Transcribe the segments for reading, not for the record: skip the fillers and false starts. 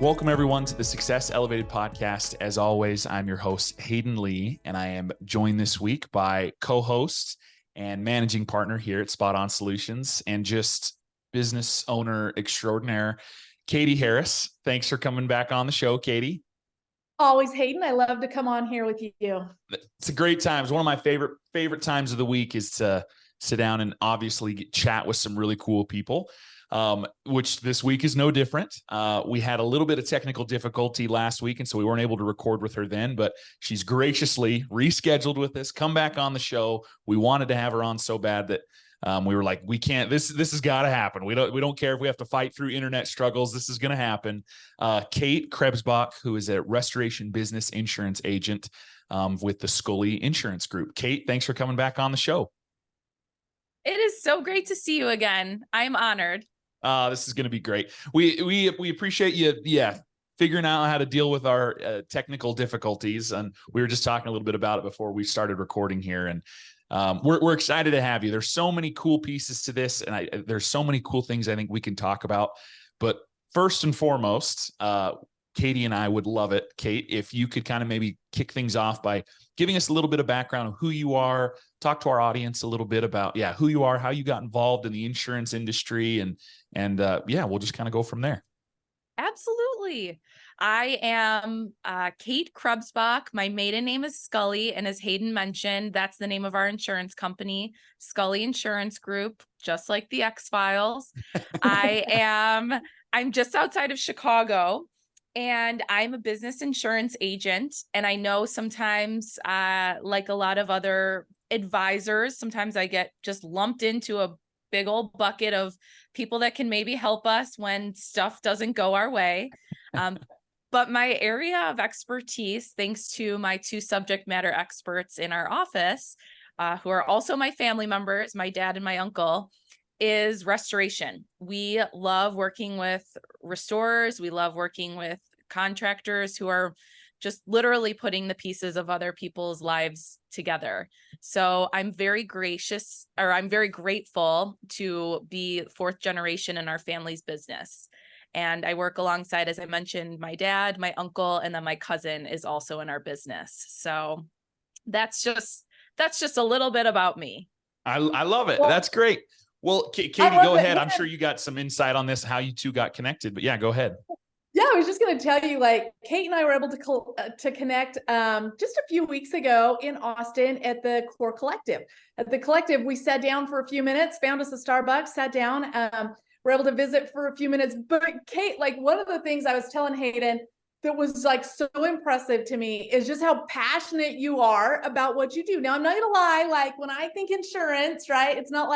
Welcome, everyone, to the Success Elevated podcast. As always, I'm your host, Hayden Lee, and I am joined this week by co-host and managing partner here at Spot On Solutions and just business owner extraordinaire, Katie Harris. Thanks for coming back on the show, Katie. Always, Hayden. I love to come on here with you. It's a great time. It's one of my favorite times of the week is to sit down and obviously chat with some really cool people. Which this week is no different. We had a little bit of technical difficulty last week, and so we weren't able to record with her then, but she's graciously rescheduled with us, come back on the show. We wanted to have her on so bad that we were like, we can't, this has got to happen. We don't care if we have to fight through internet struggles. This is going to happen. Kate Krebsbach, who is a restoration business insurance agent with the Scully Insurance Group. Kate, thanks for coming back on the show. It is so great to see you again. I'm honored. This is going to be great. We appreciate you, figuring out how to deal with our technical difficulties, and we were just talking a little bit about it before we started recording here. And we're excited to have you. There's so many cool pieces to this, and there's so many cool things I think we can talk about. But first and foremost, Katie and I would love it, Kate, if you could kind of maybe kick things off by giving us a little bit of background on who you are, talk to our audience a little bit about, who you are, how you got involved in the insurance industry, and we'll just kind of go from there. Absolutely. I am Kate Krebsbach. My maiden name is Scully, and as Hayden mentioned, that's the name of our insurance company, Scully Insurance Group, just like the X-Files. I'm just outside of Chicago. And I'm a business insurance agent. And I know sometimes, like a lot of other advisors, sometimes I get just lumped into a big old bucket of people that can maybe help us when stuff doesn't go our way. But my area of expertise, thanks to my two subject matter experts in our office, who are also my family members, my dad and my uncle, is restoration. We love working with restorers. We love working with contractors who are just literally putting the pieces of other people's lives together. So I'm very grateful to be fourth generation in our family's business. And I work alongside, as I mentioned, my dad, my uncle, and then my cousin is also in our business. So that's just a little bit about me. I love it. That's great. Well, Katie, go ahead. I'm sure you got some insight on this, how you two got connected, but go ahead. Yeah, I was just going to tell you, Kate and I were able to connect just a few weeks ago in Austin at the Core Collective. At the Collective, we sat down for a few minutes, found us a Starbucks, sat down, we're able to visit for a few minutes. But Kate, one of the things I was telling Hayden that was so impressive to me is just how passionate you are about what you do. Now, I'm not going to lie, when I think insurance, right, it's not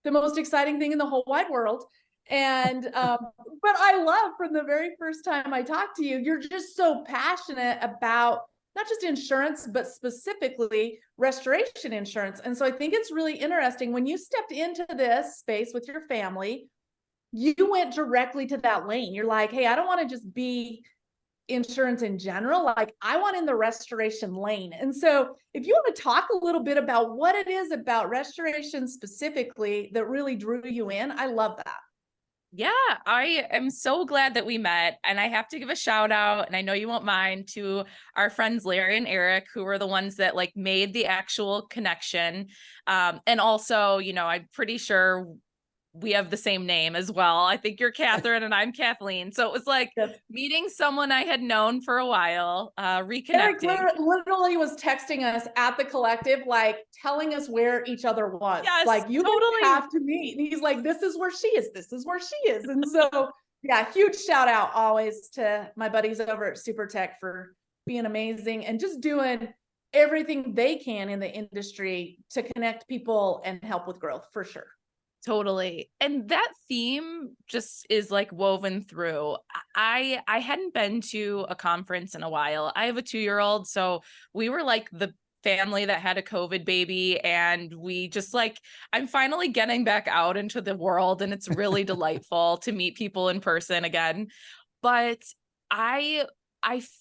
the most exciting thing in the whole wide world. And, but I love from the very first time I talked to you, you're just so passionate about not just insurance, but specifically restoration insurance. And so I think it's really interesting when you stepped into this space with your family, you went directly to that lane. You're like, hey, I don't want to just be insurance in general. I want in the restoration lane. And so if you want to talk a little bit about what it is about restoration specifically that really drew you in, I love that. Yeah, I am so glad that we met. And I have to give a shout out, and I know you won't mind, to our friends Larry and Eric, who were the ones that made the actual connection. And also, I'm pretty sure we have the same name as well. I think you're Catherine and I'm Kathleen. So it was meeting someone I had known for a while, reconnecting. Eric literally was texting us at the Collective, telling us where each other was. Yes, you totally have to meet. And he's like, this is where she is. This is where she is. And so, huge shout out always to my buddies over at Super Tech for being amazing and just doing everything they can in the industry to connect people and help with growth, for sure. Totally. And that theme just is woven through. I hadn't been to a conference in a while. I have a 2-year-old. So we were the family that had a COVID baby, and we just I'm finally getting back out into the world, and it's really delightful to meet people in person again. But I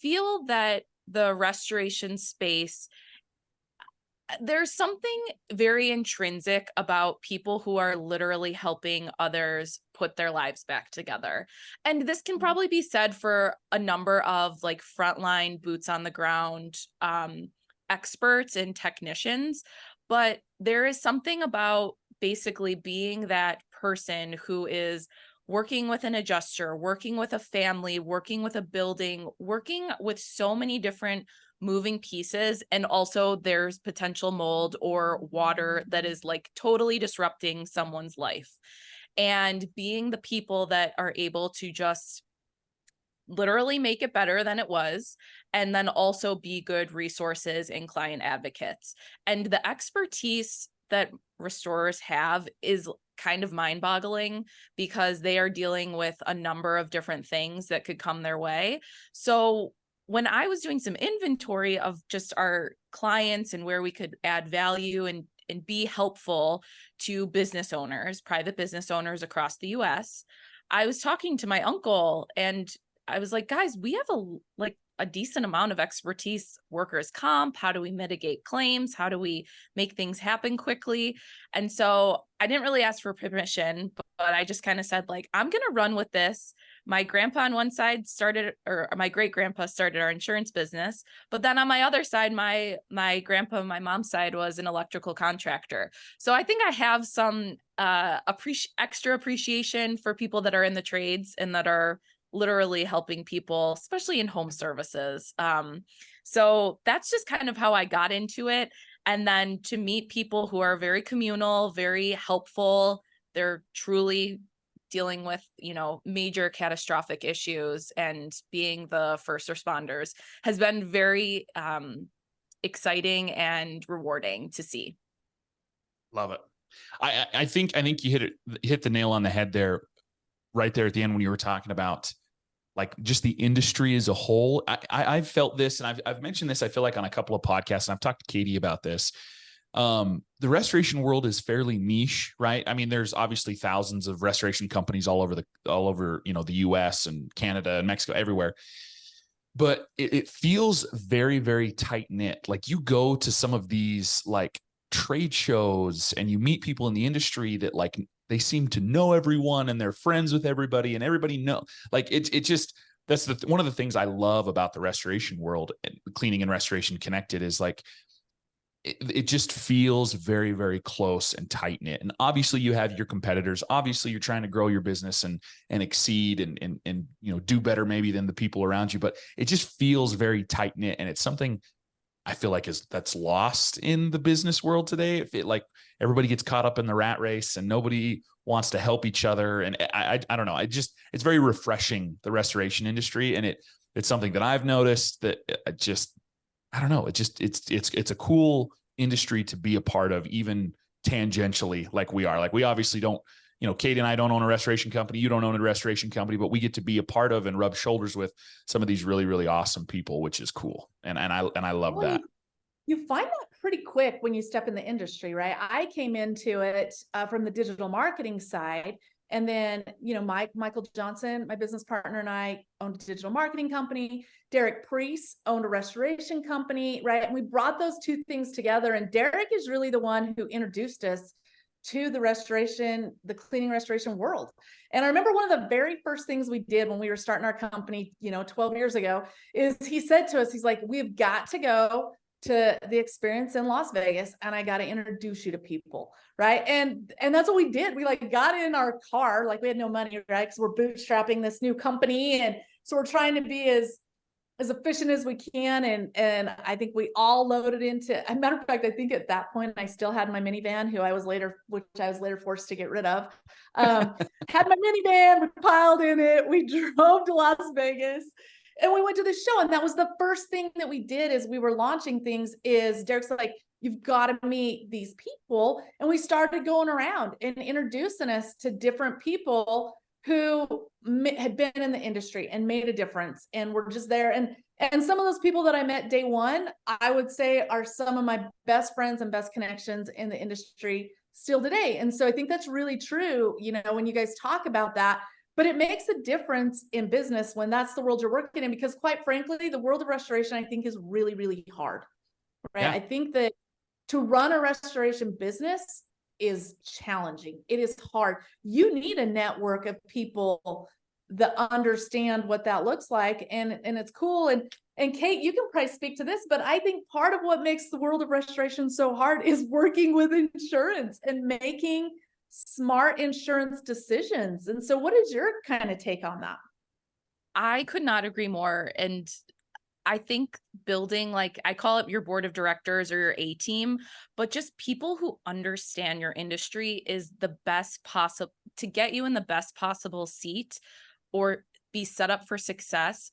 feel that the restoration space, there's something very intrinsic about people who are literally helping others put their lives back together. And this can probably be said for a number of like frontline boots on the ground experts and technicians, but there is something about basically being that person who is working with an adjuster, working with a family, working with a building, working with so many different moving pieces. And also there's potential mold or water that is like totally disrupting someone's life. And being the people that are able to just literally make it better than it was, and then also be good resources and client advocates. And the expertise that restorers have is kind of mind-boggling because they are dealing with a number of different things that could come their way. So when I was doing some inventory of just our clients and where we could add value and be helpful to business owners, private business owners across the US, I was talking to my uncle and I was like, guys, we have a decent amount of expertise, workers' comp. How do we mitigate claims? How do we make things happen quickly? And so I didn't really ask for permission, but I just kind of said, like, I'm going to run with this. My grandpa on one side started, or my great grandpa started our insurance business. But then on my other side, my grandpa on my mom's side was an electrical contractor. So I think I have some extra appreciation for people that are in the trades and that are literally helping people, especially in home services. So that's just kind of how I got into it. And then to meet people who are very communal, very helpful, they're truly dealing with, major catastrophic issues, and being the first responders has been very exciting and rewarding to see. Love it. I think you hit the nail on the head there, right there at the end when you were talking about like just the industry as a whole. I've felt this, and I've mentioned this, I feel like, on a couple of podcasts, and I've talked to Katie about this. The restoration world is fairly niche, right? I mean, there's obviously thousands of restoration companies all over the US and Canada and Mexico, everywhere. But it feels very, very tight knit. Like you go to some of these like trade shows and you meet people in the industry that like they seem to know everyone and they're friends with everybody and everybody know, like it just, that's one of the things I love about the restoration world, and Cleaning and Restoration Connected, is like it just feels very, very close and tight knit. And obviously you have your competitors. Obviously you're trying to grow your business and exceed and do better maybe than the people around you, but it just feels very tight knit. And it's something I feel like that's lost in the business world today. If it, like, everybody gets caught up in the rat race and nobody wants to help each other. And I don't know. It's very refreshing, the restoration industry. And it's something that I've noticed that I don't know. It's a cool industry to be a part of, even tangentially, like we are. Like, we obviously don't, Kate and I don't own a restoration company. You don't own a restoration company, but we get to be a part of and rub shoulders with some of these really, really awesome people, which is cool. And I love that. You find that pretty quick when you step in the industry, right? I came into it from the digital marketing side. And then, Michael Johnson, my business partner, and I owned a digital marketing company. Derek Priest owned a restoration company, right? And we brought those two things together. And Derek is really the one who introduced us to the cleaning restoration world. And I remember one of the very first things we did when we were starting our company, 12 years ago, is he said to us, he's like, we've got to go to the experience in Las Vegas, and I got to introduce you to people, right? And that's what we did. We like got in our car, like we had no money, right? Because we're bootstrapping this new company, and so we're trying to be as efficient as we can. And I think we all loaded into. As a matter of fact, I think at that point I still had my minivan, which I was later forced to get rid of. Had my minivan, we piled in it, we drove to Las Vegas. And we went to the show, and that was the first thing that we did as we were launching things. Is Derek's like, you've got to meet these people. And we started going around and introducing us to different people who had been in the industry and made a difference. And we're just there. And some of those people that I met day one, I would say are some of my best friends and best connections in the industry still today. And so I think that's really true, when you guys talk about that. But it makes a difference in business when that's the world you're working in, because quite frankly, the world of restoration, I think, is really, really hard, right? Yeah. I think that to run a restoration business is challenging. It is hard. You need a network of people that understand what that looks like. And it's cool. And Kate, you can probably speak to this, but I think part of what makes the world of restoration so hard is working with insurance and making smart insurance decisions. And so what is your kind of take on that? I could not agree more. And I think building, like, I call it your board of directors or your A team, but just people who understand your industry is the best possible to get you in the best possible seat or be set up for success.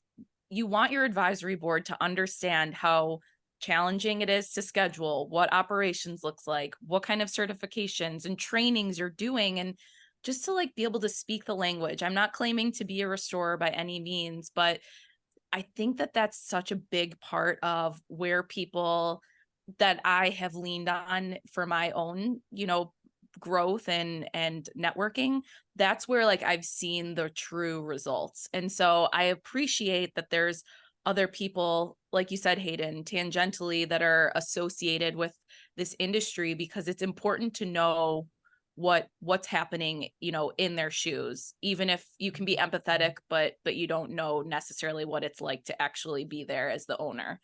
You want your advisory board to understand how challenging it is to schedule, what operations looks like, what kind of certifications and trainings you're doing, and just to like be able to speak the language. I'm not claiming to be a restorer by any means, but I think that that's such a big part of where people that I have leaned on for my own, growth and networking. That's where like I've seen the true results. And so I appreciate that there's other people, like you said, Hayden, tangentially that are associated with this industry, because it's important to know what's happening, in their shoes, even if you can be empathetic, but you don't know necessarily what it's like to actually be there as the owner.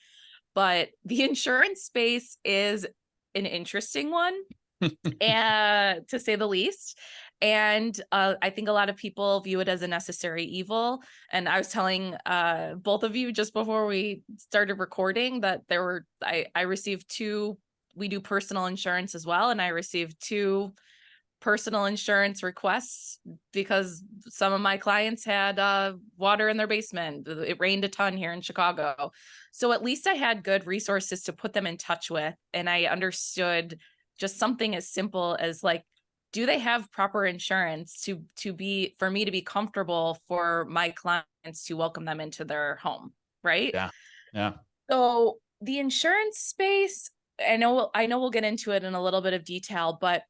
But the insurance space is an interesting one, and to say the least. And I think a lot of people view it as a necessary evil. And I was telling both of you just before we started recording that I received we do personal insurance as well. And I received 2 personal insurance requests because some of my clients had water in their basement. It rained a ton here in Chicago. So at least I had good resources to put them in touch with. And I understood just something as simple as like, do they have proper insurance for me to be comfortable for my clients to welcome them into their home, right? Yeah. Yeah. So the insurance space, I know we'll get into it in a little bit of detail, but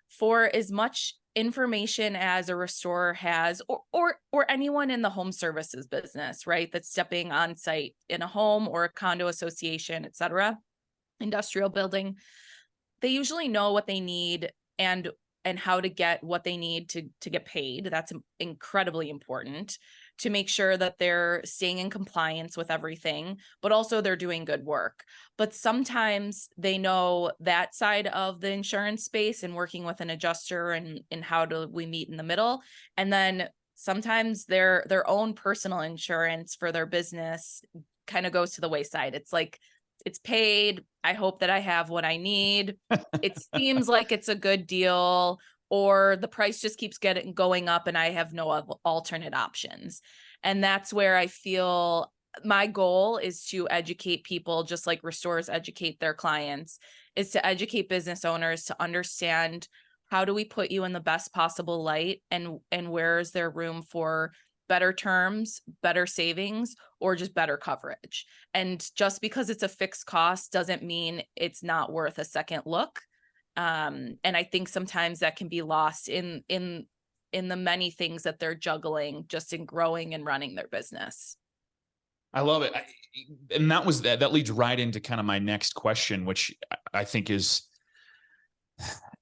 for as much information as a restorer has, or anyone in the home services business, right, that's stepping on site in a home or a condo association, et cetera, industrial building, they usually know what they need and how to get what they need to get paid. That's incredibly important to make sure that they're staying in compliance with everything, but also they're doing good work. But sometimes they know that side of the insurance space and working with an adjuster and how do we meet in the middle. And then sometimes their own personal insurance for their business kind of goes to the wayside. It's like, it's paid. I hope that I have what I need. It seems like it's a good deal, or the price just keeps going up and I have no alternate options. And that's where I feel my goal is to educate people, just like restorers educate their clients, is to educate business owners to understand, how do we put you in the best possible light, and where is there room for better terms, better savings, or just better coverage. And just because it's a fixed cost doesn't mean it's not worth a second look. And I think sometimes that can be lost in the many things that they're juggling just in growing and running their business. I love it. And that leads right into kind of my next question, which I think is,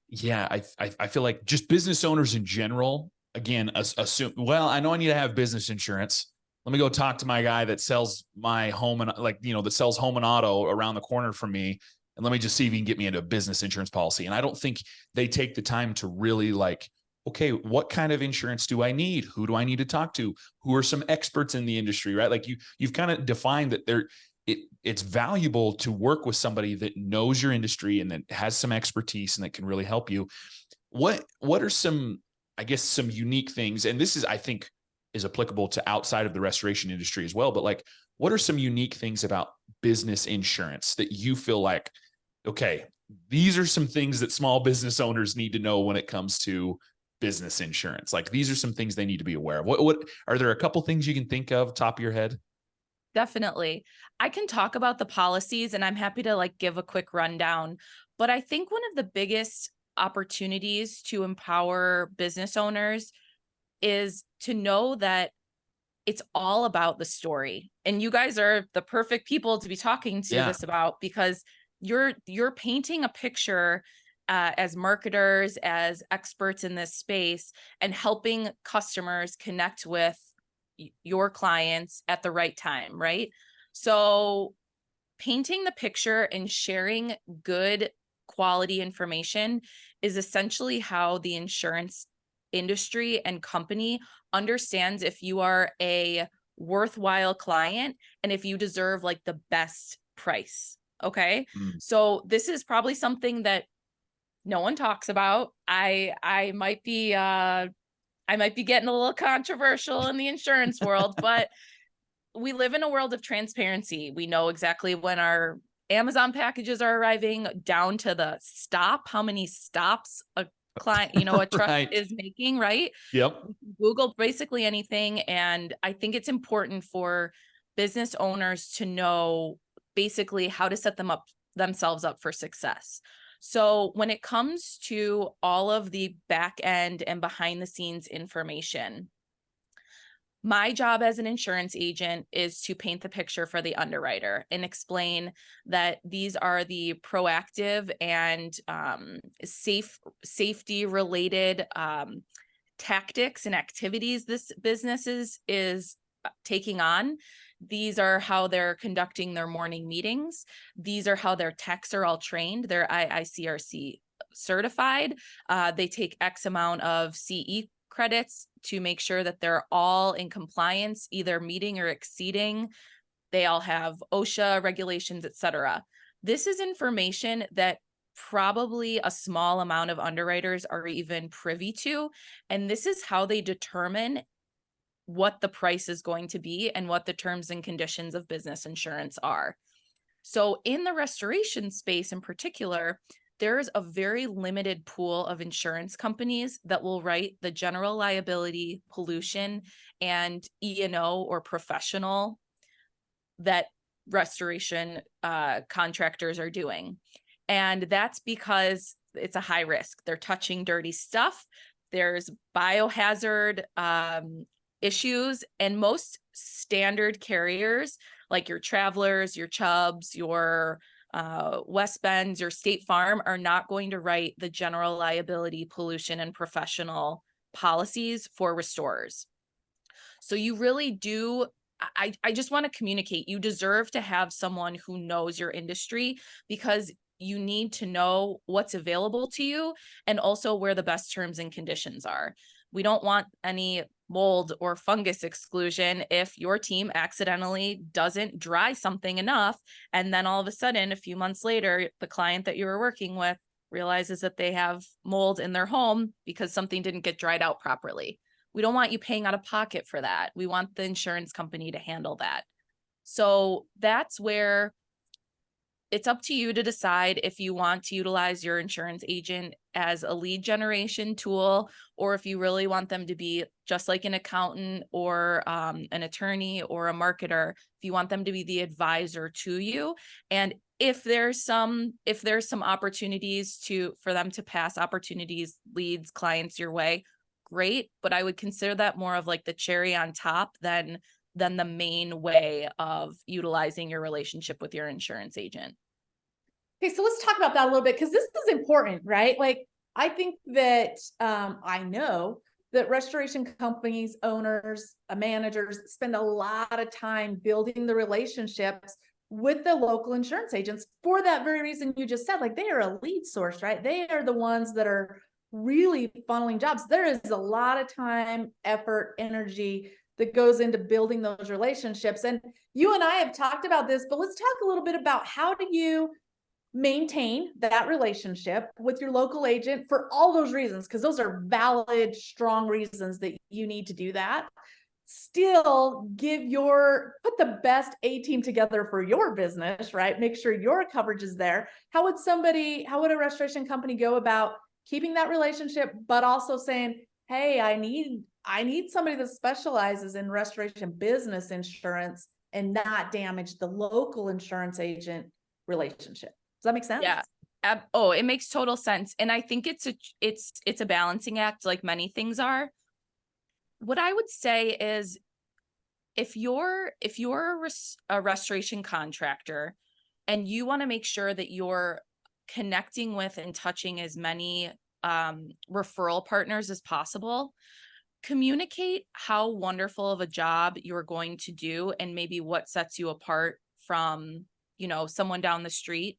yeah, I feel like just business owners in general, again, assume, well, I know I need to have business insurance. Let me go talk to my guy that sells my home and that sells home and auto around the corner from me. And let me just see if he can get me into a business insurance policy. And I don't think they take the time to really okay, what kind of insurance do I need? Who do I need to talk to? Who are some experts in the industry, right? Like you've kind of defined that it's valuable to work with somebody that knows your industry and that has some expertise and that can really help you. What are some unique things, and this is, I think, is applicable to outside of the restoration industry as well, but what are some unique things about business insurance that you feel like, okay, these are some things that small business owners need to know when it comes to business insurance? Like, these are some things they need to be aware of. What are there a couple things you can think of top of your head? Definitely. I can talk about the policies and I'm happy to give a quick rundown, but I think one of the biggest opportunities to empower business owners is to know that it's all about the story. And you guys are the perfect people to be talking to this about, because you're painting a picture as marketers, as experts in this space, and helping customers connect with your clients at the right time, right? So painting the picture and sharing good quality information is essentially how the insurance industry and company understands if you are a worthwhile client and if you deserve like the best price. Okay. So this is probably something that no one talks about. I might be getting a little controversial in the insurance world, but we live in a world of transparency. We know exactly when our Amazon packages are arriving, down to the stop, how many stops a client, a truck Right. is making, right? Yep. Google basically anything. And I think it's important for business owners to know basically how to set themselves up for success. So when it comes to all of the back end and behind the scenes information, my job as an insurance agent is to paint the picture for the underwriter and explain that these are the proactive and safety related tactics and activities this business is taking on. These are how they're conducting their morning meetings. These are how their techs are all trained. They're IICRC certified. They take X amount of CE credits to make sure that they're all in compliance, either meeting or exceeding. They all have OSHA regulations, etc. This is information that probably a small amount of underwriters are even privy to. And this is how they determine what the price is going to be and what the terms and conditions of business insurance are. So in the restoration space in particular, there's a very limited pool of insurance companies that will write the general liability, pollution, and E&O or professional that restoration contractors are doing. And that's because it's a high risk. They're touching dirty stuff. There's biohazard issues, and most standard carriers like your Travelers, your Chubbs, your West Bends, your State Farm are not going to write the general liability, pollution, and professional policies for restorers. So you really do, I just want to communicate, you deserve to have someone who knows your industry, because you need to know what's available to you and also where the best terms and conditions are. We don't want any mold or fungus exclusion if your team accidentally doesn't dry something enough, and then all of a sudden, a few months later, the client that you were working with realizes that they have mold in their home because something didn't get dried out properly. We don't want you paying out of pocket for that. We want the insurance company to handle that. So that's where it's up to you to decide if you want to utilize your insurance agent as a lead generation tool, or if you really want them to be just like an accountant or an attorney or a marketer, if you want them to be the advisor to you. And if there's some opportunities for them to pass opportunities, leads, clients your way, great. But I would consider that more of like the cherry on top than the main way of utilizing your relationship with your insurance agent. Okay, so let's talk about that a little bit, because this is important, right? Like, I think that I know that restoration companies, owners, managers spend a lot of time building the relationships with the local insurance agents for that very reason you just said. Like, they are a lead source, right? They are the ones that are really funneling jobs. There is a lot of time, effort, energy that goes into building those relationships. And you and I have talked about this, but let's talk a little bit about how do you maintain that relationship with your local agent for all those reasons, because those are valid, strong reasons that you need to do that. Still put the best A team together for your business, right? Make sure your coverage is there. How would a restoration company go about keeping that relationship, but also saying, hey, I need somebody that specializes in restoration business insurance and not damage the local insurance agent relationship? Does that make sense? Yeah. It makes total sense. And I think it's a balancing act, like many things are. What I would say is, if you're a restoration contractor, and you want to make sure that you're connecting with and touching as many referral partners as possible. Communicate how wonderful of a job you're going to do and maybe what sets you apart from, someone down the street.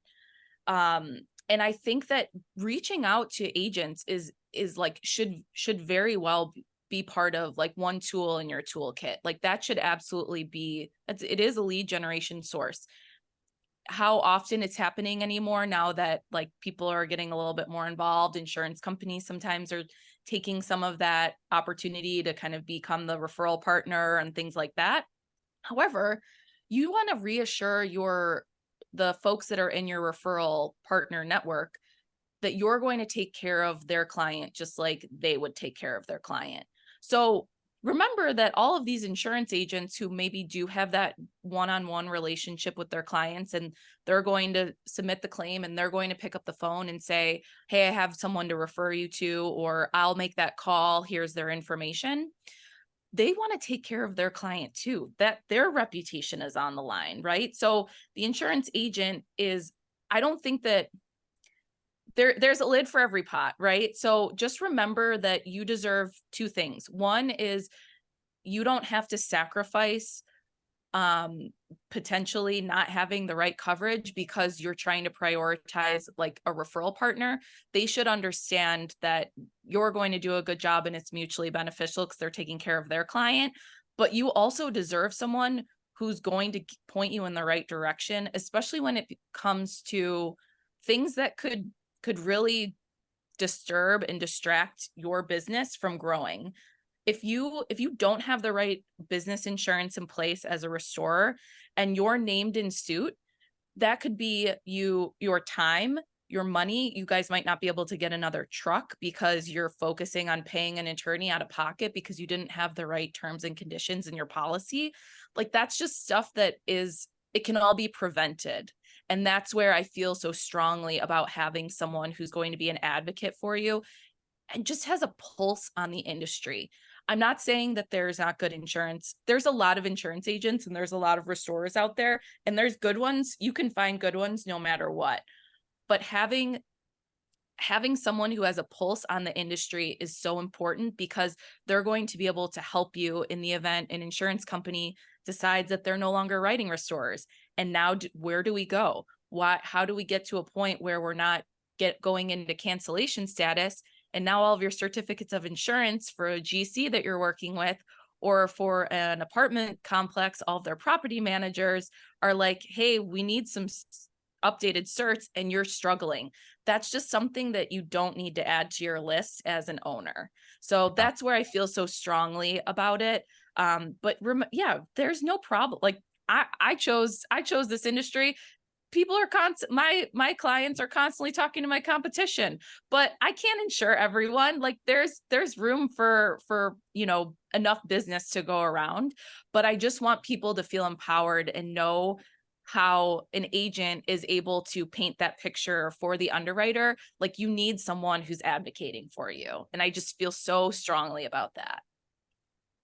And I think that reaching out to agents is like, should very well be part of like one tool in your toolkit. Like that should absolutely be, it is a lead generation source. How often it's happening anymore now that like people are getting a little bit more involved, insurance companies sometimes are taking some of that opportunity to kind of become the referral partner and things like that. However, you want to reassure the folks that are in your referral partner network that you're going to take care of their client just like they would take care of their client. So remember that all of these insurance agents who maybe do have that one-on-one relationship with their clients, and they're going to submit the claim and they're going to pick up the phone and say, hey, I have someone to refer you to, or I'll make that call. Here's their information. They want to take care of their client too, that their reputation is on the line, right? So the insurance agent I don't think that there's a lid for every pot, right? So just remember that you deserve two things. One is you don't have to sacrifice potentially not having the right coverage because you're trying to prioritize like a referral partner. They should understand that you're going to do a good job and it's mutually beneficial because they're taking care of their client. But you also deserve someone who's going to point you in the right direction, especially when it comes to things that could really disturb and distract your business from growing. If you don't have the right business insurance in place as a restorer and you're named in suit, that could be your time, your money. You guys might not be able to get another truck because you're focusing on paying an attorney out of pocket because you didn't have the right terms and conditions in your policy. Like that's just stuff that it can all be prevented. And that's where I feel so strongly about having someone who's going to be an advocate for you and just has a pulse on the industry. I'm not saying that there's not good insurance. There's a lot of insurance agents and there's a lot of restorers out there, and there's good ones. You can find good ones no matter what. But having someone who has a pulse on the industry is so important because they're going to be able to help you in the event an insurance company decides that they're no longer writing restorers. And now where do we go? How do we get to a point where we're not going into cancellation status? And now all of your certificates of insurance for a GC that you're working with, or for an apartment complex, all of their property managers are like, hey, we need some updated certs, and you're struggling. That's just something that you don't need to add to your list as an owner. So that's where I feel so strongly about it. But there's no problem. Like I chose this industry. People are my clients are constantly talking to my competition, but I can't insure everyone. Like there's room for enough business to go around, but I just want people to feel empowered and know how an agent is able to paint that picture for the underwriter. Like you need someone who's advocating for you. And I just feel so strongly about that.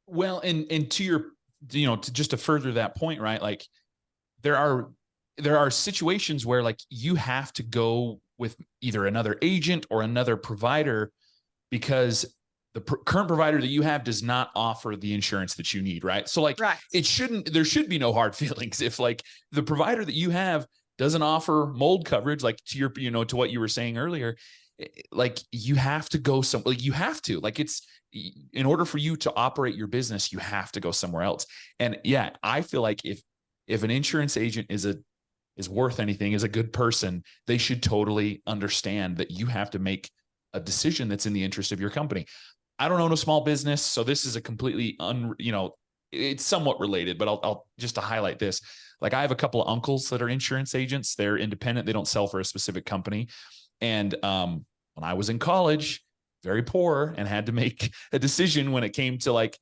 Well, and to your, to further that point, right? Like there are situations where like you have to go with either another agent or another provider because the current provider that you have does not offer the insurance that you need. Right. So like there should be no hard feelings if like the provider that you have doesn't offer mold coverage, like to your, to what you were saying earlier, like you have to go it's in order for you to operate your business, you have to go somewhere else. And yeah, I feel like if an insurance agent is worth anything, is a good person, they should totally understand that you have to make a decision that's in the interest of your company. I don't own a small business, so this is a completely it's somewhat related, but I'll just to highlight this. Like I have a couple of uncles that are insurance agents. They're independent. They don't sell for a specific company. And when I was in college, very poor and had to make a decision when it came to like,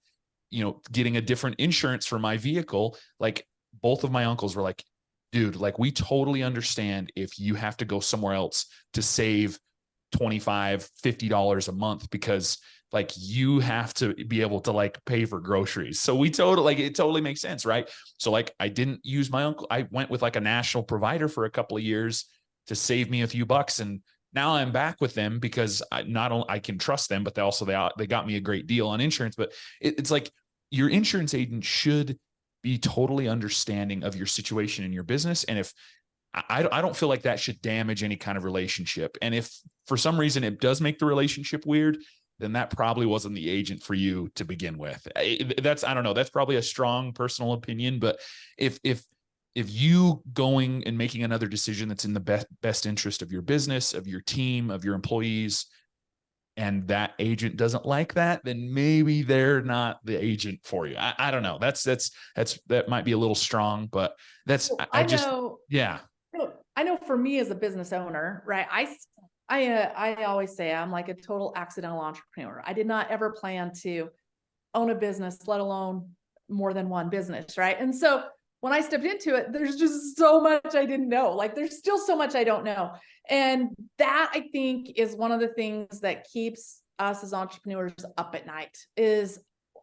getting a different insurance for my vehicle. Like both of my uncles were like, dude, like we totally understand if you have to go somewhere else to save $25, $50 a month because like you have to be able to like pay for groceries. So we totally like it totally makes sense, right? So like I didn't use my uncle. I went with like a national provider for a couple of years to save me a few bucks, and now I'm back with them because not only I can trust them, but they got me a great deal on insurance. But it's like your insurance agent should be totally understanding of your situation in your business, and if I don't feel like that should damage any kind of relationship. And if for some reason it does make the relationship weird, then that probably wasn't the agent for you to begin with. I don't know. That's probably a strong personal opinion, but if you going and making another decision that's in the best interest of your business, of your team, of your employees, and that agent doesn't like that, then maybe they're not the agent for you. I don't know. That might be a little strong, but that's, Well, I just, know, yeah. I know for me as a business owner, right? I always say I'm like a total accidental entrepreneur. I did not ever plan to own a business, let alone more than one business, right? And so when I stepped into it, there's just so much I didn't know. Like there's still so much I don't know. And that I think is one of the things that keeps us as entrepreneurs up at night is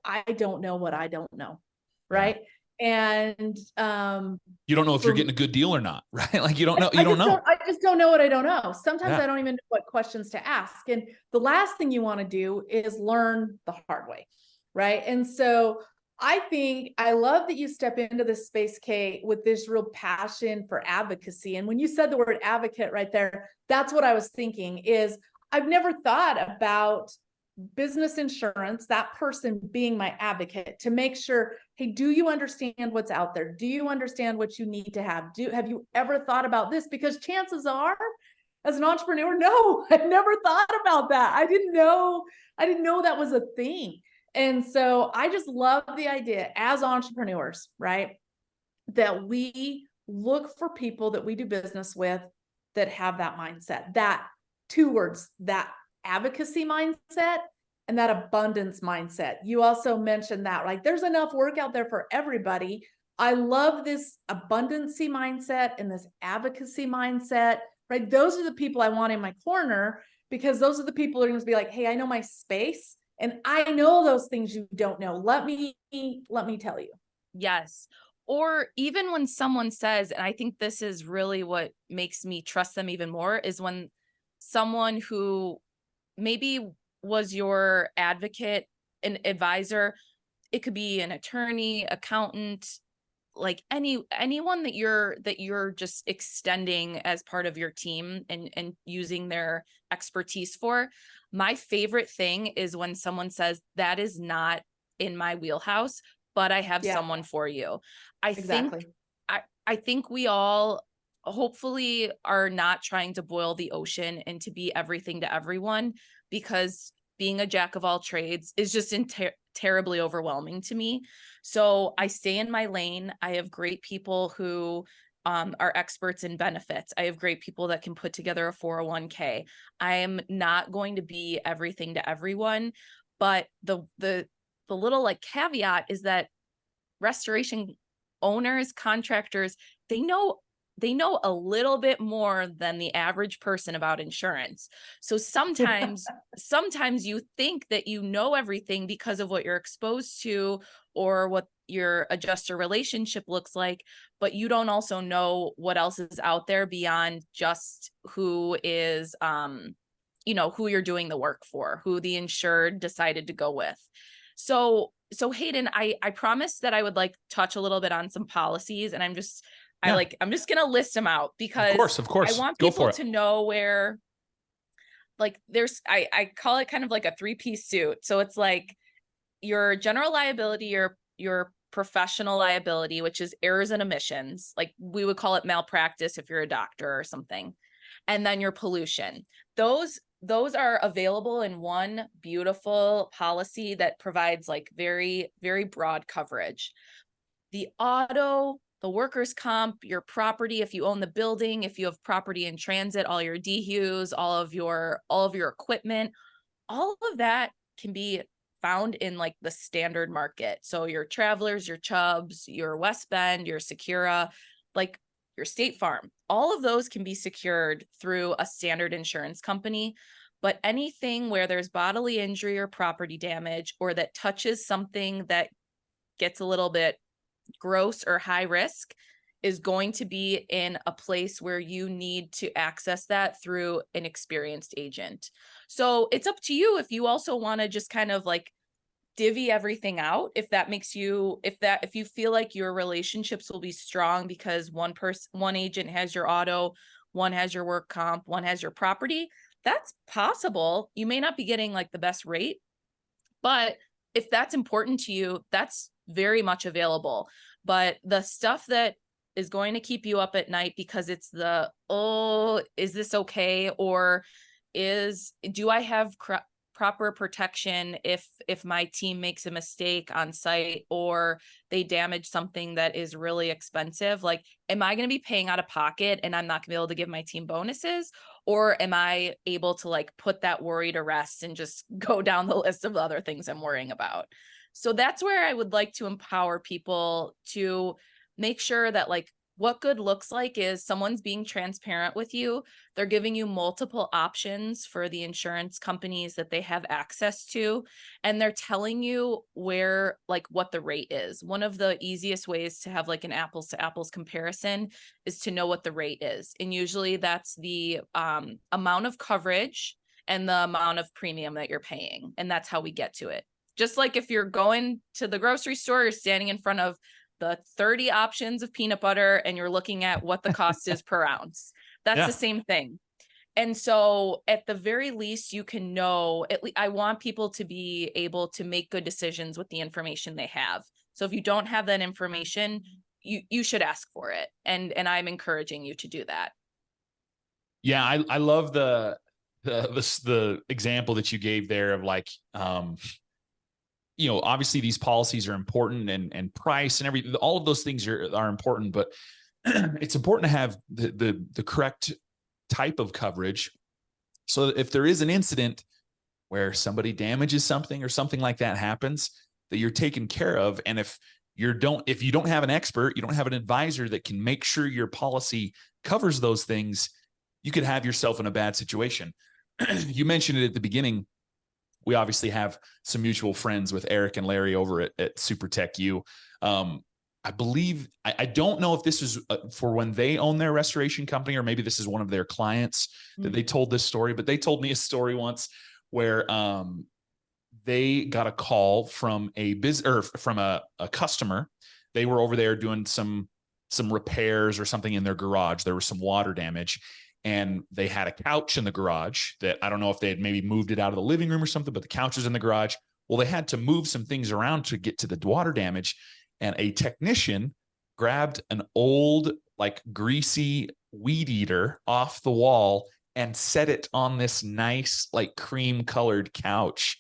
I don't know what I don't know, right? Yeah. And you don't know if you're getting a good deal or not, right? Like you don't know. I just don't know what I don't know. Sometimes I don't even know what questions to ask. And the last thing you want to do is learn the hard way, right? And so I think I love that you step into this space, Kate, with this real passion for advocacy. And when you said the word advocate right there, that's what I was thinking is I've never thought about business insurance, that person being my advocate to make sure, hey, do you understand what's out there? Do you understand what you need to have? Have you ever thought about this? Because chances are, as an entrepreneur, no, I've never thought about that. I didn't know that was a thing. And so I just love the idea as entrepreneurs, right? That we look for people that we do business with that have that mindset, that two words, that advocacy mindset and that abundance mindset. You also mentioned that, like, there's enough work out there for everybody. I love this abundancy mindset and this advocacy mindset, right? Those are the people I want in my corner because those are the people who are going to be like, hey, I know my space and I know those things you don't know. Let me tell you. Yes. Or even when someone says, and I think this is really what makes me trust them even more, is when someone who maybe was your advocate, an advisor, it could be an attorney, accountant, like anyone that you're just extending as part of your team and using their expertise for. My favorite thing is when someone says that is not in my wheelhouse, but I have someone for you. I think we all hopefully are not trying to boil the ocean and to be everything to everyone, because being a jack of all trades is just terribly overwhelming to me. So I stay in my lane. I have great people who are experts in benefits. I have great people that can put together a 401k. I am not going to be everything to everyone, but the little like caveat is that restoration owners, contractors, they know a little bit more than the average person about insurance. So sometimes you think that you know everything because of what you're exposed to or what your adjuster relationship looks like, but you don't also know what else is out there beyond just who is, who you're doing the work for, who the insured decided to go with. So Hayden, I promised that I would like touch a little bit on some policies, and I'm just going to list them out because of course. I want people to know where, like, I call it kind of like a 3-piece suit. So it's like your general liability, your professional liability, which is errors and omissions. Like we would call it malpractice if you're a doctor or something. And then your pollution. Those are available in one beautiful policy that provides like very, very broad coverage. The auto, the workers' comp, your property, if you own the building, if you have property in transit, all your DHUs, all of your equipment, all of that can be found in like the standard market. So your Travelers, your Chubbs, your West Bend, your Secura, like your State Farm, all of those can be secured through a standard insurance company. but anything where there's bodily injury or property damage, or that touches something that gets a little bit gross or high risk, is going to be in a place where you need to access that through an experienced agent. So it's up to you if you also want to just kind of like divvy everything out, if that makes you, if you feel like your relationships will be strong because one agent has your auto, one has your work comp, one has your property. That's possible. You may not be getting like the best rate, but if that's important to you, that's very much available. But the stuff that is going to keep you up at night because it's the, oh, is this okay? Or do I have proper protection if my team makes a mistake on site, or they damage something that is really expensive? Like, am I going to be paying out of pocket and I'm not going to be able to give my team bonuses? Or am I able to like put that worry to rest and just go down the list of other things I'm worrying about? So that's where I would like to empower people to make sure that like what good looks like is someone's being transparent with you. They're giving you multiple options for the insurance companies that they have access to, and they're telling you where, like, what the rate is. One of the easiest ways to have like an apples to apples comparison is to know what the rate is. And usually that's the amount of coverage and the amount of premium that you're paying. And that's how we get to it. Just like if you're going to the grocery store, you're standing in front of the 30 options of peanut butter and you're looking at what the cost is per ounce. That's the same thing. And so at the very least, you can know, I want people to be able to make good decisions with the information they have. So if you don't have that information, you should ask for it. And I'm encouraging you to do that. Yeah. I love the example that you gave there of like, obviously these policies are important, and price and everything, all of those things are important, but it's important to have the correct type of coverage. So if there is an incident where somebody damages something or something like that happens, that you're taken care of. And if you don't have an expert, you don't have an advisor that can make sure your policy covers those things, you could have yourself in a bad situation. You mentioned it at the beginning. We obviously have some mutual friends with Eric and Larry over at Super Tech U. I believe, I don't know if this is for when they own their restoration company, or maybe this is one of their clients that they told this story, but they told me a story once where they got a call from from a customer. They were over there doing some repairs or something in their garage. There was some water damage. And they had a couch in the garage that I don't know if they had maybe moved it out of the living room or something, but the couch was in the garage. Well, they had to move some things around to get to the water damage. And a technician grabbed an old, like, greasy weed eater off the wall and set it on this nice, like, cream colored couch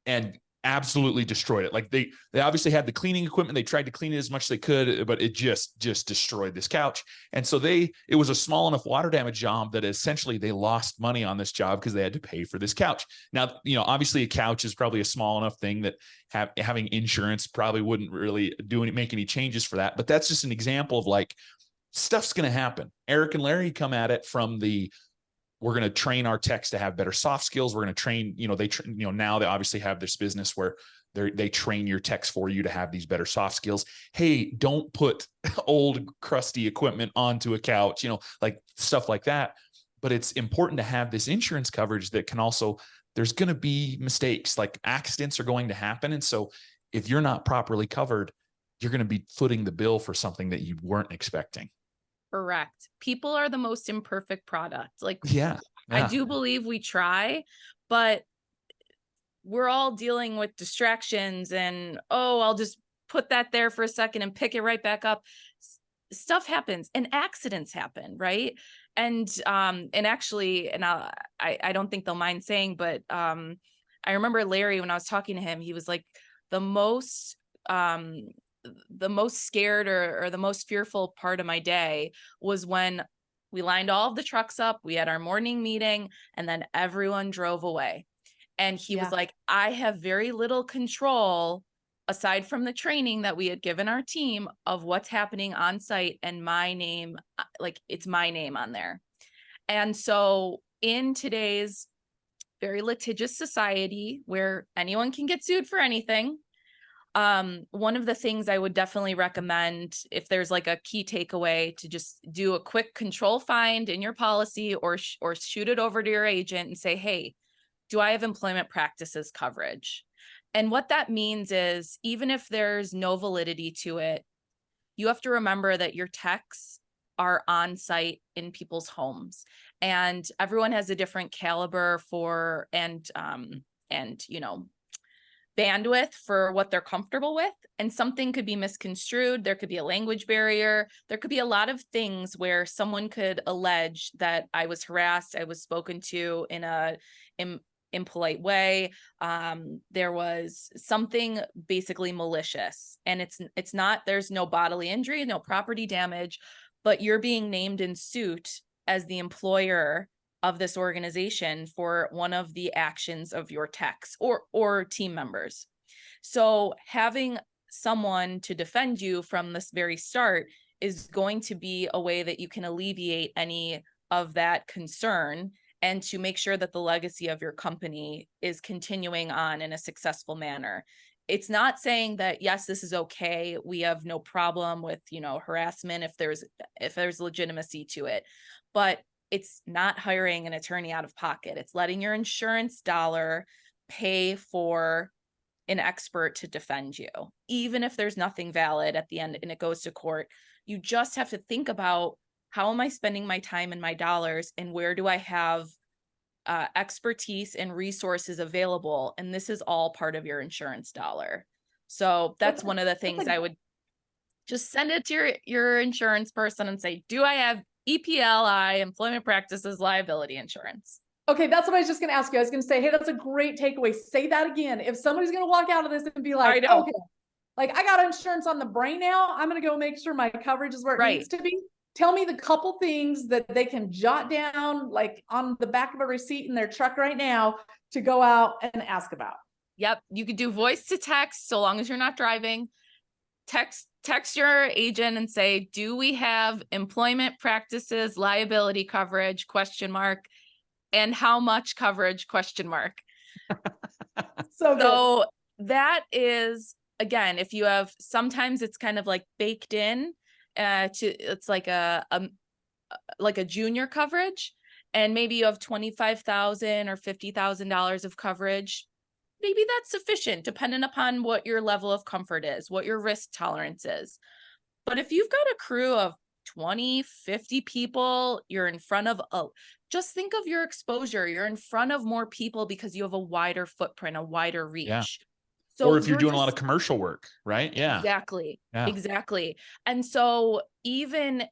and absolutely destroyed it. Like they obviously had the cleaning equipment. They tried to clean it as much as they could, but it just destroyed this couch. And so it was a small enough water damage job that essentially they lost money on this job because they had to pay for this couch. Now, obviously a couch is probably a small enough thing that having insurance probably wouldn't really make any changes for that. But that's just an example of like, stuff's going to happen. Eric and Larry come at it from we're going to train our techs to have better soft skills. We're going to train, now they obviously have this business where they train your techs for you to have these better soft skills. Hey, don't put old crusty equipment onto a couch, like stuff like that. But it's important to have this insurance coverage that can also, there's going to be mistakes, like accidents are going to happen. And so if you're not properly covered, you're going to be footing the bill for something that you weren't expecting. Correct. People are the most imperfect product. Like, yeah. I do believe we try, but we're all dealing with distractions and, I'll just put that there for a second and pick it right back up. Stuff happens and accidents happen. Right. And actually, and I don't think they'll mind saying, but I remember Larry, when I was talking to him, he was like, the most scared or the most fearful part of my day was when we lined all of the trucks up, we had our morning meeting, and then everyone drove away. And he was like, I have very little control aside from the training that we had given our team of what's happening on site, and my name, like, it's my name on there. And so in today's very litigious society where anyone can get sued for anything. One of the things I would definitely recommend, if there's like a key takeaway, to just do a quick control find in your policy, or shoot it over to your agent and say, hey, do I have employment practices coverage? And what that means is, even if there's no validity to it, you have to remember that your techs are on site in people's homes, and everyone has a different caliber for and bandwidth for what they're comfortable with. And something could be misconstrued. There could be a language barrier. There could be a lot of things where someone could allege that I was harassed, I was spoken to in a impolite way. There was something basically malicious, and it's not, there's no bodily injury, no property damage, but you're being named in suit as the employer of this organization for one of the actions of your techs or team members. So having someone to defend you from this very start is going to be a way that you can alleviate any of that concern, and to make sure that the legacy of your company is continuing on in a successful manner. It's not saying that, yes, this is okay, we have no problem with, harassment if there's legitimacy to it, but it's not hiring an attorney out of pocket. It's letting your insurance dollar pay for an expert to defend you, even if there's nothing valid at the end and it goes to court. You just have to think about, how am I spending my time and my dollars, and where do I have expertise and resources available? And this is all part of your insurance dollar. So that's one of the things I would just send it to your insurance person and say, do I have EPLI, employment practices liability insurance? Okay, that's what I was just going to ask you. I was going to say, hey, that's a great takeaway. Say that again. If somebody's going to walk out of this and be like, okay, like I got insurance on the brain now, I'm going to go make sure my coverage is where it needs to be. Tell me the couple things that they can jot down, like on the back of a receipt in their truck right now, to go out and ask about. Yep. You could do voice to text, so long as you're not driving. Text your agent and say, do we have employment practices liability coverage, ? And how much coverage ? So that is, again, if you have, sometimes it's kind of like baked in it's like a junior coverage, and maybe you have $25,000 or $50,000 of coverage. Maybe that's sufficient, depending upon what your level of comfort is, what your risk tolerance is. But if you've got a crew of 20, 50 people, you're in front of, just think of your exposure. You're in front of more people because you have a wider footprint, a wider reach. Yeah. So or if you're doing a lot of commercial work, right? Yeah. Exactly. Yeah. Exactly. And so even,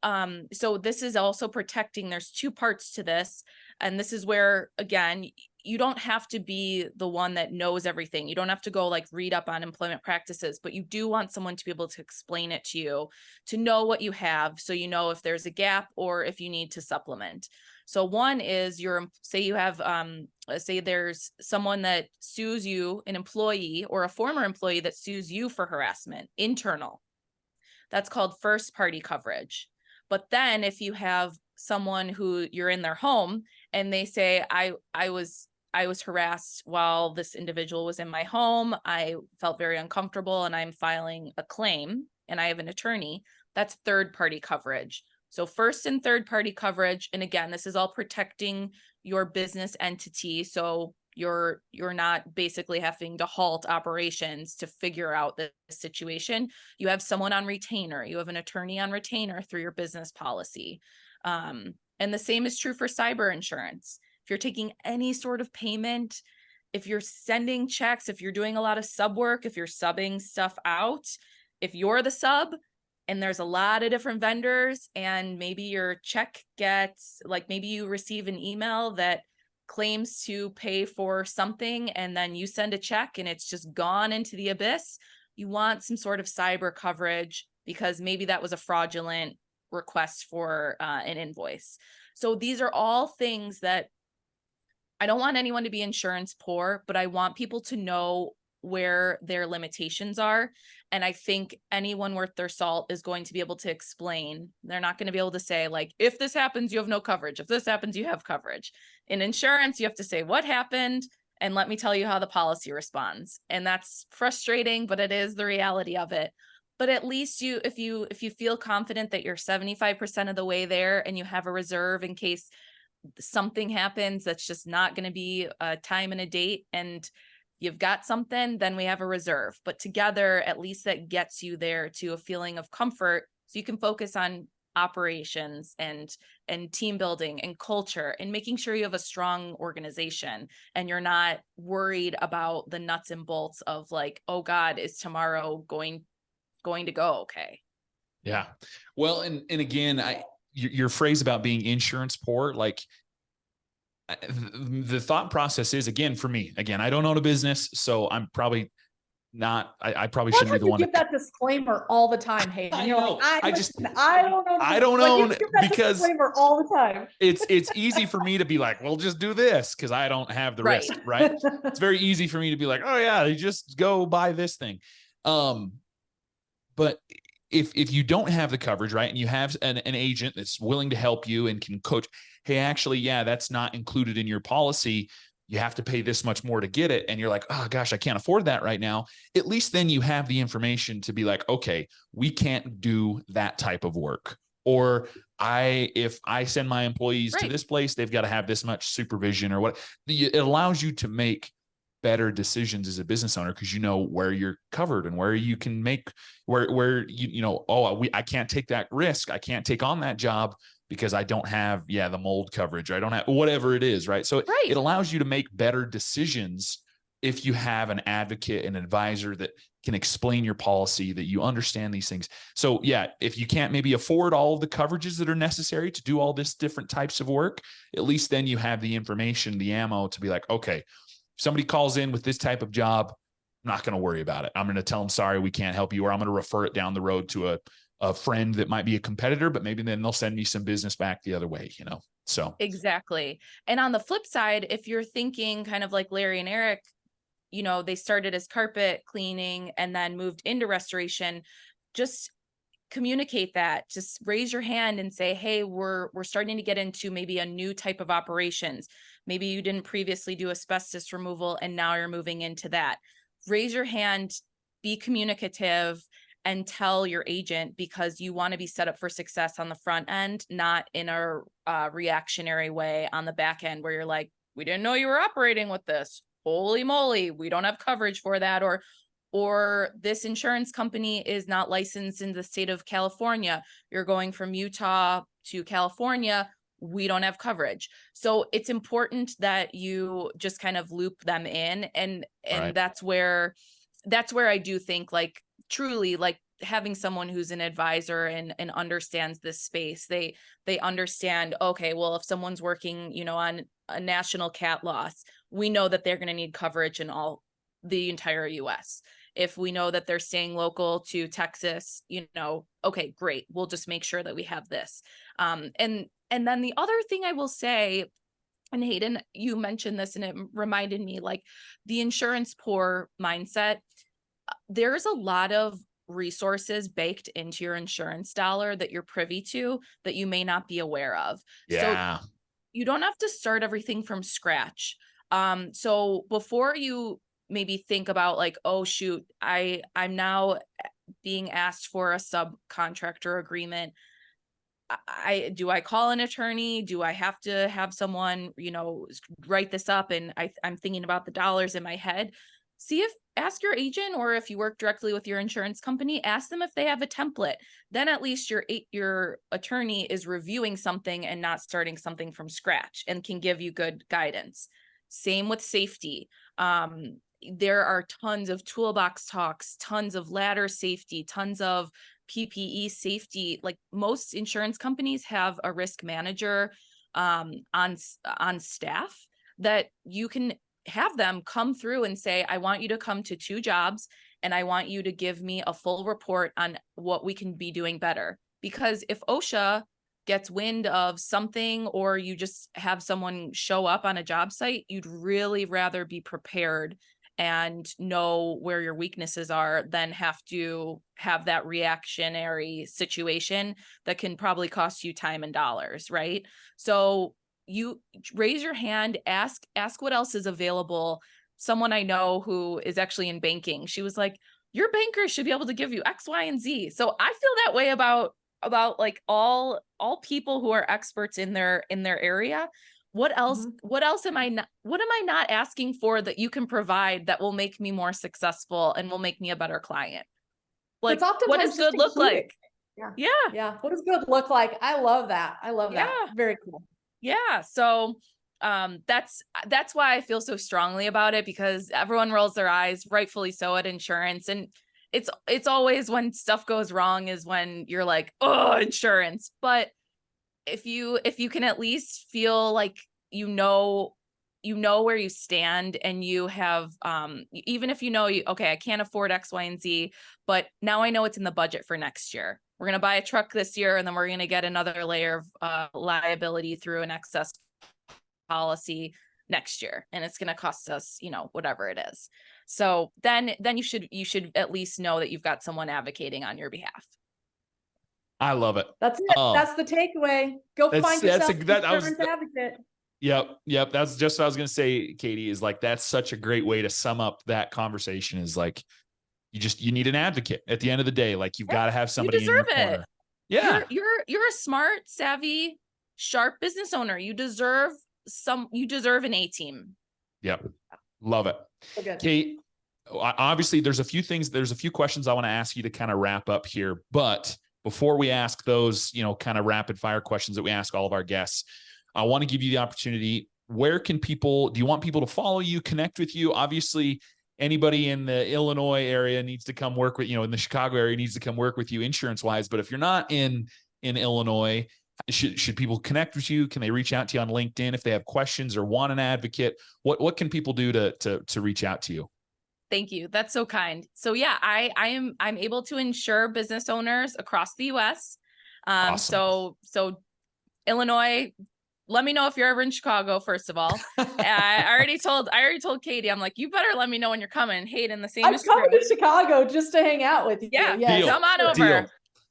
so this is also protecting, there's two parts to this. And this is where, again, you don't have to be the one that knows everything. You don't have to go like read up on employment practices, but you do want someone to be able to explain it to you, to know what you have, so you know if there's a gap or if you need to supplement. So one is say you have, say there's someone that sues you, an employee or a former employee that sues you for harassment, internal. That's called first party coverage. But then if you have someone who you're in their home and they say, I was harassed while this individual was in my home, I felt very uncomfortable and I'm filing a claim and I have an attorney, that's third party coverage. So first and third party coverage. And again, this is all protecting your business entity. So you're not basically having to halt operations to figure out the situation. You have someone on retainer, you have an attorney on retainer through your business policy. And the same is true for cyber insurance. If you're taking any sort of payment, if you're sending checks, if you're doing a lot of sub work, if you're subbing stuff out, if you're the sub, and there's a lot of different vendors, and maybe your check gets, like maybe you receive an email that claims to pay for something, and then you send a check and it's just gone into the abyss, you want some sort of cyber coverage because maybe that was a fraudulent request for an invoice. So these are all things that I don't want anyone to be insurance poor, but I want people to know where their limitations are. And I think anyone worth their salt is going to be able to explain. They're not going to be able to say, like, if this happens, you have no coverage. If this happens, you have coverage. In insurance, you have to say what happened and let me tell you how the policy responds. And that's frustrating, but it is the reality of it. But at least if you feel confident that you're 75% of the way there and you have a reserve in case something happens that's just not going to be a time and a date, and you've got something, then we have a reserve. But together, at least that gets you there to a feeling of comfort, so you can focus on operations and team building and culture and making sure you have a strong organization and you're not worried about the nuts and bolts of like, oh God, is tomorrow going to go okay? Yeah. Well, and again, your phrase about being insurance poor, like the thought process is, again, for me, again, I don't own a business, so I'm probably not, I probably shouldn't be the one to give that disclaimer all the time. Hey, I you're know. like, I don't like, own you give that because disclaimer all the time. it's easy for me to be like, well, just do this because I don't have the risk, right? It's very easy for me to be like, oh yeah, you just go buy this thing. But if you don't have the coverage, right, and you have an agent that's willing to help you and can coach, hey, actually, yeah, that's not included in your policy. You have to pay this much more to get it. And you're like, oh gosh, I can't afford that right now. At least then you have the information to be like, okay, we can't do that type of work. Or if I send my employees to this place, they've got to have this much supervision or what. It allows you to make better decisions as a business owner because you know where you're covered and where you can make where you know, I can't take that risk. I can't take on that job because I don't have the mold coverage, or I don't have whatever it is, right? So it allows you to make better decisions if you have an advocate, an advisor that can explain your policy, that you understand these things. So yeah, if you can't maybe afford all of the coverages that are necessary to do all this different types of work, at least then you have the information, the ammo to be like, okay, if somebody calls in with this type of job, I'm not going to worry about it. I'm going to tell them, sorry, we can't help you, or I'm going to refer it down the road to a friend that might be a competitor, but maybe then they'll send me some business back the other way, you know? So exactly. And on the flip side, if you're thinking kind of like Larry and Eric, you know, they started as carpet cleaning and then moved into restoration, just communicate that. Just raise your hand and say, hey, we're starting to get into maybe a new type of operations. Maybe you didn't previously do asbestos removal and now you're moving into that. Raise your hand, be communicative, and tell your agent, because you want to be set up for success on the front end, not in a reactionary way on the back end where you're like, we didn't know you were operating with this. Holy moly, we don't have coverage for that. Or this insurance company is not licensed in the state of California. You're going from Utah to California. We don't have coverage. So it's important that you just kind of loop them in. And that's where I do think, like, truly, like, having someone who's an advisor and understands this space, they understand, okay, well, if someone's working, you know, on a national cat loss, we know that they're going to need coverage in the entire US. If we know that they're staying local to Texas, you know, okay, great. We'll just make sure that we have this. And then the other thing I will say, and Hayden, you mentioned this and it reminded me, like, the insurance poor mindset. There's a lot of resources baked into your insurance dollar that you're privy to that you may not be aware of. Yeah. So you don't have to start everything from scratch. So before you maybe think about like, oh shoot, I'm now being asked for a subcontractor agreement. Do I call an attorney? Do I have to have someone, you know, write this up? And I'm thinking about the dollars in my head. Ask your agent, or if you work directly with your insurance company, ask them if they have a template. Then at least your attorney is reviewing something and not starting something from scratch and can give you good guidance. Same with safety. There are tons of toolbox talks, tons of ladder safety, tons of PPE safety. Like, most insurance companies have a risk manager on staff that you can have them come through and say, I want you to come to 2 jobs and I want you to give me a full report on what we can be doing better. Because if OSHA gets wind of something, or you just have someone show up on a job site, you'd really rather be prepared and know where your weaknesses are than have to have that reactionary situation that can probably cost you time and dollars, right? So you raise your hand, ask what else is available. Someone I know who is actually in banking, she was like, your banker should be able to give you X, Y, and Z. So I feel that way about like all people who are experts in their area. What else am I not asking for that you can provide that will make me more successful and will make me a better client? Like, what does good look like? Yeah. What does good look like? I love that. Yeah. Very cool. Yeah. So that's why I feel so strongly about it, because everyone rolls their eyes, rightfully so, at insurance. And it's always when stuff goes wrong is when you're like, oh, insurance. But if you can at least feel like you know where you stand, and you have even if okay, I can't afford X, Y, and Z, but now I know it's in the budget for next year. We're going to buy a truck this year, and then we're going to get another layer of liability through an excess policy next year, and it's going to cost us, whatever it is. So then you should at least know that you've got someone advocating on your behalf. I love it. That's it. That's the takeaway. Go find yourself an insurance advocate. Yep. That's just what I was going to say, Katie, is like, that's such a great way to sum up that conversation, is like, you need an advocate at the end of the day. Like, you've got to have somebody in your corner. Yeah. You're a smart, savvy, sharp business owner. You deserve an A team. Yep. Love it. Okay. Kate, obviously there's a few questions I want to ask you to kind of wrap up here, but before we ask those, kind of rapid fire questions that we ask all of our guests, I want to give you the opportunity. Do you want people to follow you, connect with you? Obviously, anybody in the Illinois area needs to come work with, in the Chicago area needs to come work with you insurance wise. But if you're not in Illinois, should people connect with you? Can they reach out to you on LinkedIn if they have questions or want an advocate? What can people do to reach out to you? Thank you. That's so kind. So yeah, I'm able to insure business owners across the US. Awesome. So Illinois, let me know if you're ever in Chicago, first of all. I already told Katie, I'm like, you better let me know when you're coming. Hayden, the same. I'm coming to Chicago just to hang out with you. Yeah. Come on over. Deal.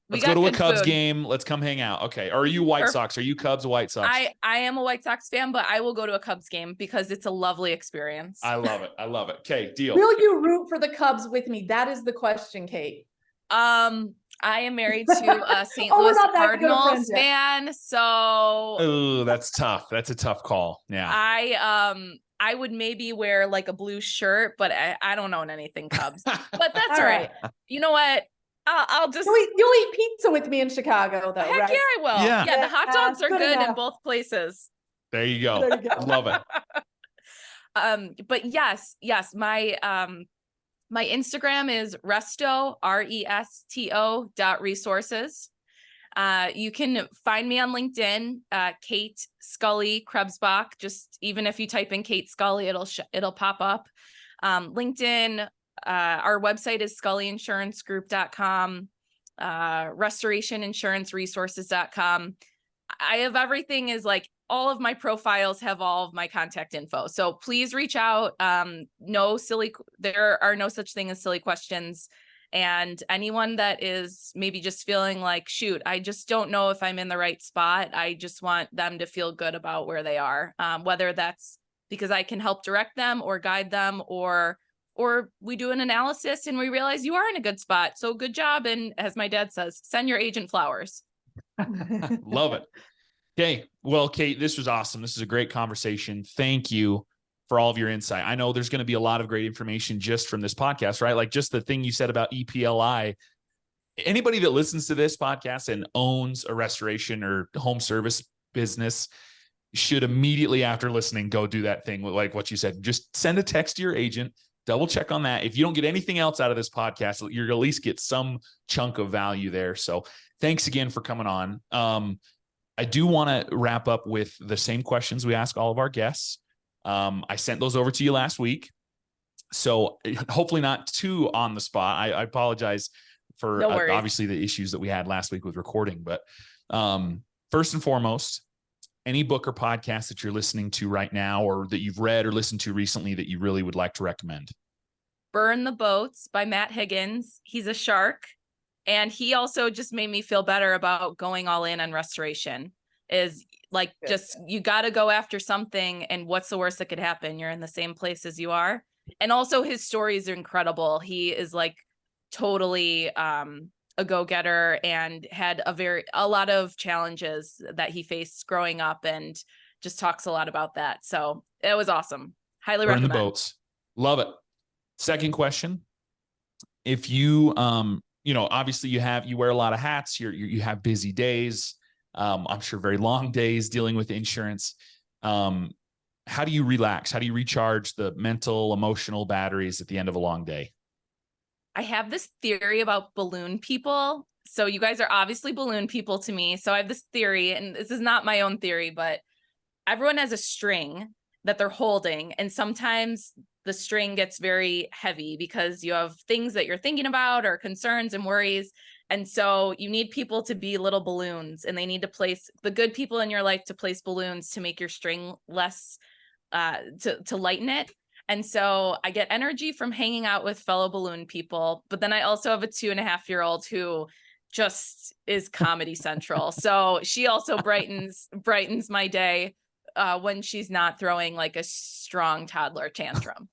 Let's go to a Cubs game. Let's come hang out. Okay. Or are you White Sox? Are you Cubs or White Sox? I am a White Sox fan, but I will go to a Cubs game because it's a lovely experience. I love it. Okay, deal. Will you root for the Cubs with me? That is the question, Kate. I am married to a St. Louis Cardinals fan, so oh, that's tough. That's a tough call. Yeah. I would maybe wear like a blue shirt, but I don't own anything Cubs. But that's all right. You know what? I'll just you'll eat pizza with me in Chicago, though. Heck right? Yeah, I will. Yeah, the hot dogs are good in both places. There you go. Love it. But yes, my Instagram is resto, resto.resources. You can find me on LinkedIn, Kate Scully Krebsbach. Just even if you type in Kate Scully, it'll pop up. LinkedIn, our website is scullyinsuranceGroup.com, restorationinsuranceresources.com. I have everything is like all of my profiles have all of my contact info. So please reach out. There are no such thing as silly questions. And anyone that is maybe just feeling like, shoot, I just don't know if I'm in the right spot. I just want them to feel good about where they are. Whether that's because I can help direct them or guide them, or we do an analysis and we realize you are in a good spot. So good job. And as my dad says, send your agent flowers. Love it. Okay. Well, Kate, this was awesome. This is a great conversation. Thank you for all of your insight. I know there's going to be a lot of great information just from this podcast, right? Like just the thing you said about EPLI. Anybody that listens to this podcast and owns a restoration or home service business should immediately after listening, go do that thing like what you said. Just send a text to your agent, double check on that. If you don't get anything else out of this podcast, you're at least get some chunk of value there. So thanks again for coming on. I do want to wrap up with the same questions we ask all of our guests. I sent those over to you last week, so hopefully not too on the spot. I apologize for obviously the issues that we had last week with recording, but first and foremost, any book or podcast that you're listening to right now or that you've read or listened to recently that you really would like to recommend? Burn the Boats by Matt Higgins. He's a shark. And he also just made me feel better about going all in on restoration. Is like, just, you got to go after something. And what's the worst that could happen? You're in the same place as you are. And also his stories are incredible. He is like totally a go-getter and had a lot of challenges that he faced growing up, and just talks a lot about that. So it was awesome. Highly Burn recommend. the Boats. Love it. Second question. If you, obviously you wear a lot of hats, you have busy days. I'm sure very long days dealing with insurance. How do you relax? How do you recharge the mental, emotional batteries at the end of a long day? I have this theory about balloon people. So you guys are obviously balloon people to me. So I have this theory, and this is not my own theory, but everyone has a string that they're holding. And sometimes the string gets very heavy because you have things that you're thinking about or concerns and worries. And so you need people to be little balloons, and they need to place the good people in your life to place balloons to make your string less, to lighten it. And so I get energy from hanging out with fellow balloon people, but then I also have a 2.5-year-old who just is comedy central. So she also brightens my day when she's not throwing like a strong toddler tantrum.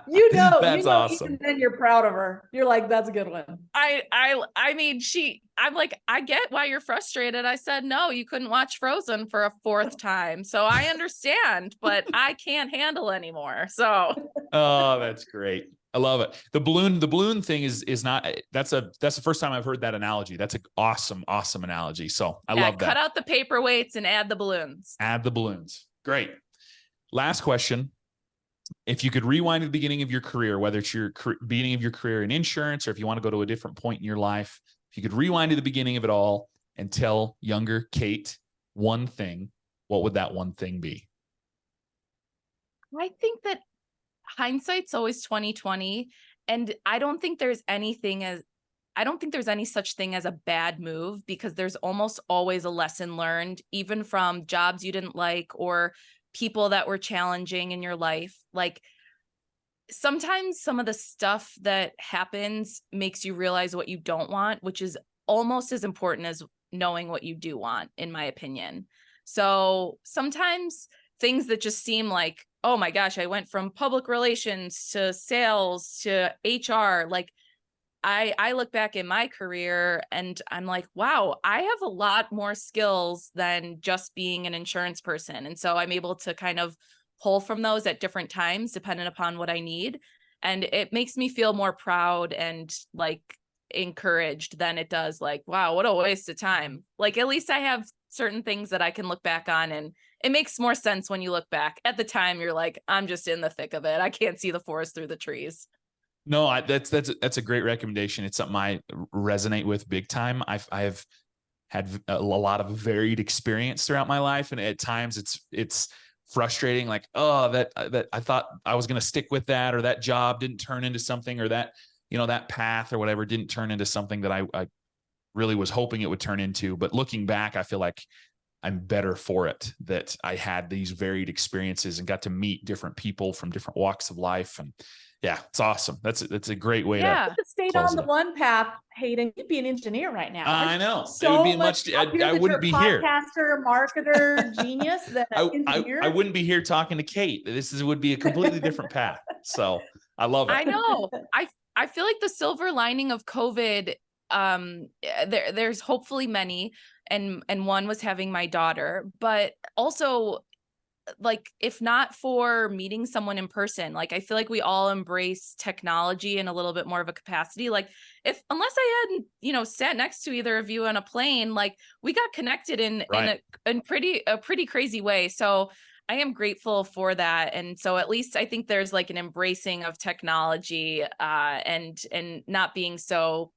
That's awesome. Even then you're proud of her. You're like, that's a good one. I mean, I'm like, I get why you're frustrated. I said, no, you couldn't watch Frozen for a 4th time. So I understand, but I can't handle anymore. So. Oh, that's great. I love it. The balloon thing is not, that's the first time I've heard that analogy. That's an awesome analogy. So I love that. Cut out the paperweights and add the balloons. Add the balloons. Great. Last question. If you could rewind to the beginning of your career, whether it's your beginning of your career in insurance, or if you want to go to a different point in your life, if you could rewind to the beginning of it all and tell younger Kate one thing, what would that one thing be? I think that hindsight's always 20/20, and I don't think there's any such thing as a bad move, because there's almost always a lesson learned, even from jobs you didn't like or people that were challenging in your life. Like, sometimes some of the stuff that happens makes you realize what you don't want, which is almost as important as knowing what you do want, in my opinion. So sometimes things that just seem like, oh my gosh, I went from public relations to sales to HR. Like, I look back in my career and I'm like, wow, I have a lot more skills than just being an insurance person. And so I'm able to kind of pull from those at different times, depending upon what I need. And it makes me feel more proud and like encouraged than it does like, wow, what a waste of time. Like, at least I have certain things that I can look back on, and it makes more sense when you look back. At the time, you're like, I'm just in the thick of it. I can't see the forest through the trees. No, that's a great recommendation. It's something I resonate with big time. I've had a lot of varied experience throughout my life, and at times it's frustrating. Like, oh, that I thought I was going to stick with that, or that job didn't turn into something, or that, that path or whatever didn't turn into something that I really was hoping it would turn into. But looking back, I feel like I'm better for it, that I had these varied experiences and got to meet different people from different walks of life. And yeah, it's awesome. That's a great way to stayed on the one path, Hayden, you'd be an engineer right now. I know. So it would be much. I wouldn't be here. Podcaster, marketer, genius. I wouldn't be here talking to Kate. Would be a completely different path. So I love it. I know. I feel like the silver lining of COVID, there's hopefully many, and one was having my daughter, but also, like, if not for meeting someone in person, like, I feel like we all embrace technology in a little bit more of a capacity. Like, unless I hadn't, sat next to either of you on a plane, like, we got connected in a pretty crazy way. So I am grateful for that. And so at least I think there's like an embracing of technology, and not being so,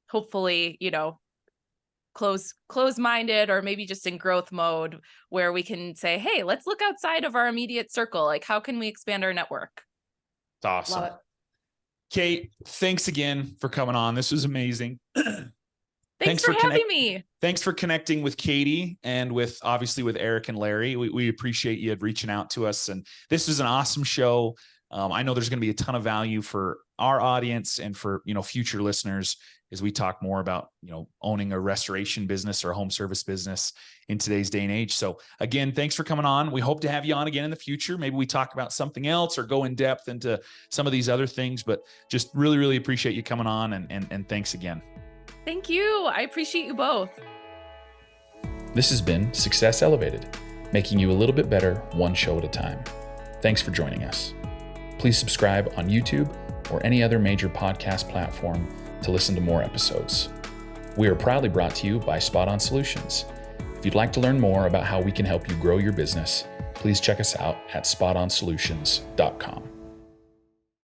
hopefully, close-minded, or maybe just in growth mode, where we can say, hey, let's look outside of our immediate circle. Like, how can we expand our network? It's awesome. Love it. Kate, thanks again for coming on. This was amazing. Thanks for having me. Thanks for connecting with Katie and obviously with Eric and Larry. We appreciate you reaching out to us. And this was an awesome show. I know there's going to be a ton of value for our audience and for, future listeners as we talk more about, owning a restoration business or a home service business in today's day and age. So again, thanks for coming on. We hope to have you on again in the future. Maybe we talk about something else or go in depth into some of these other things, but just really, really appreciate you coming on, and thanks again. Thank you. I appreciate you both. This has been Success Elevated, making you a little bit better one show at a time. Thanks for joining us. Please subscribe on YouTube or any other major podcast platform to listen to more episodes. We are proudly brought to you by Spot On Solutions. If you'd like to learn more about how we can help you grow your business, please check us out at spotonsolutions.com.